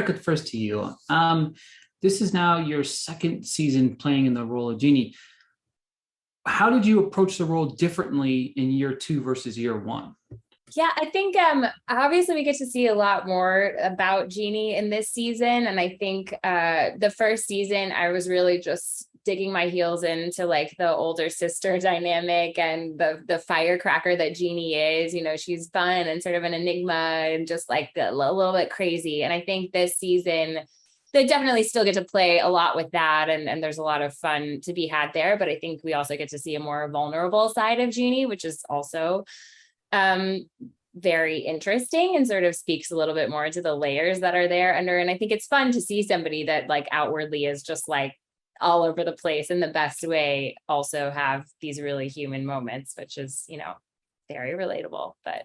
Erica, first to you. This is now your second season playing in the role of Genie. How did you approach the role differently in year two versus year one? Yeah, I think obviously we get to see a lot more about Genie in this season. And I think the first season, I was really just digging my heels into like the older sister dynamic and the firecracker that Genie is. You know, she's fun and sort of an enigma and just like a little bit crazy. And I think this season, they definitely still get to play a lot with that. And there's a lot of fun to be had there. But I think we also get to see a more vulnerable side of Genie, which is also very interesting and sort of speaks a little bit more to the layers that are there under. And I think it's fun to see somebody that like outwardly is just like all over the place in the best way, also have these really human moments, which is, you know, very relatable. But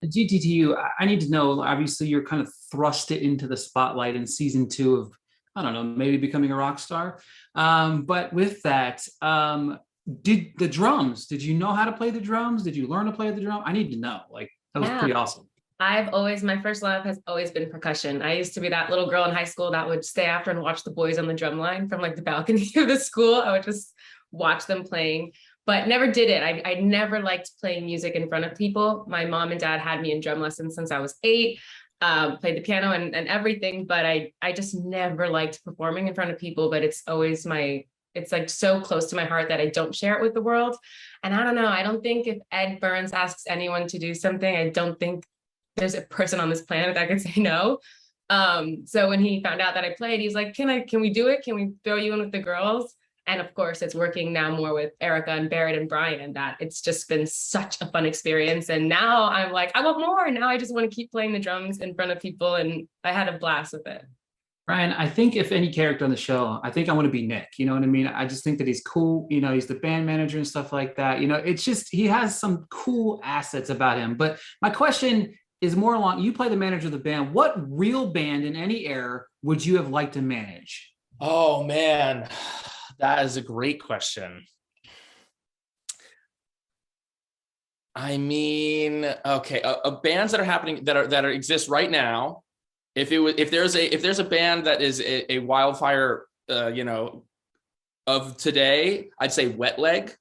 GTTU, I need to know, obviously you're kind of thrust it into the spotlight in season two of, I don't know, maybe becoming a rock star. But with that, did the drums, did you know how to play the drums? Did you learn to play the drum? I need to know, like, that was pretty awesome. My first love has always been percussion. I used to be that little girl in high school that would stay after and watch the boys on the drum line from like the balcony of the school. I would just watch them playing, but never did it. I never liked playing music in front of people. My mom and dad had me in drum lessons since I was 8, played the piano and everything, but I just never liked performing in front of people, but it's always it's like so close to my heart that I don't share it with the world. And I don't know, I don't think if Ed Burns asks anyone to do something, I don't think there's a person on this planet that could say no. So when he found out that I played, he's like, can we do it? Can we throw you in with the girls? And of course, it's working now more with Erica and Barrett and Brian, and that it's just been such a fun experience. And now I'm like, I want more. Now I just want to keep playing the drums in front of people. And I had a blast with it. Brian, I think if any character on the show, I think I want to be Nick. You know what I mean? I just think that he's cool. You know, he's the band manager and stuff like that. You know, it's just, he has some cool assets about him. But my question is more along, you play the manager of the band. What real band in any era would you have liked to manage? Oh, man, that is a great question. I mean, okay, bands that are happening, that exist right now. If there's a band that is a wildfire, you know, of today, I'd say Wet Leg.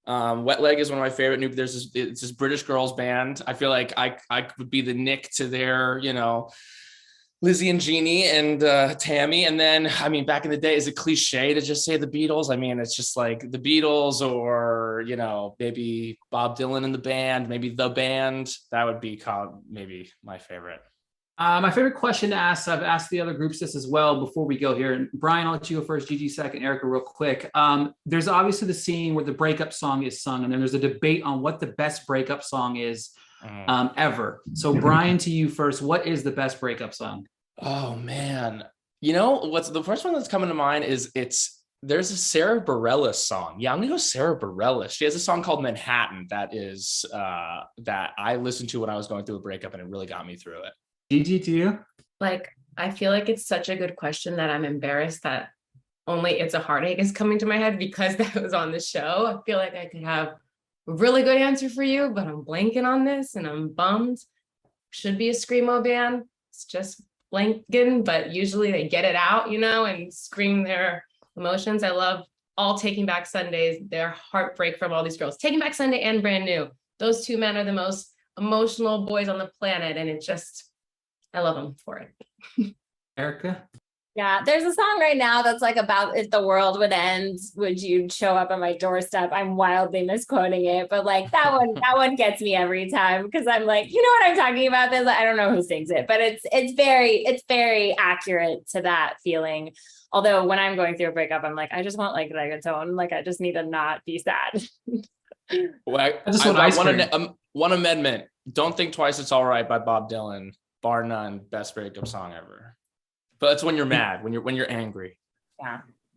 Wet Leg is one of my favorite new. It's this British girls band. I feel like I would be the Nick to their, you know, Lizzie and Jeannie and Tammy. And then, I mean, back in the day, is it cliche to just say the Beatles? I mean, it's just like the Beatles, or, you know, maybe Bob Dylan in the band, maybe the band. That would be maybe my favorite. My favorite question to ask, I've asked the other groups this as well before we go here. And Brian, I'll let you go first, Gigi second, Erica real quick. There's obviously the scene where the breakup song is sung, and then there's a debate on what the best breakup song is ever. So Brian, to you first, what is the best breakup song? Oh man, you know, what's the first one that's coming to mind is there's a Sarah Bareilles song. Yeah, I'm gonna go Sarah Bareilles. She has a song called Manhattan that is that I listened to when I was going through a breakup, and it really got me through it. Gigi, to you? Like, I feel like it's such a good question that I'm embarrassed that only It's a Heartache is coming to my head because that was on the show. I feel like I could have a really good answer for you, but I'm blanking on this and I'm bummed. Should be a Screamo band. It's just blanking, but usually they get it out, you know, and scream their emotions. I love all Taking Back Sundays, their heartbreak from all these girls. Taking Back Sunday and Brand New. Those two men are the most emotional boys on the planet, and it just, I love them for it. Erica? yeah, there's a song right now that's like about if the world would end, would you show up on my doorstep? I'm wildly misquoting it, but like that one gets me every time because I'm like, you know what I'm talking about? This, I don't know who sings it, but it's very accurate to that feeling. Although when I'm going through a breakup, I'm like, I just want like reggaeton. Like I just need to not be sad. Well, I one amendment. Don't Think Twice, It's All Right by Bob Dylan. Bar none, best breakup song ever. But that's when you're mad, when you're angry. Yeah.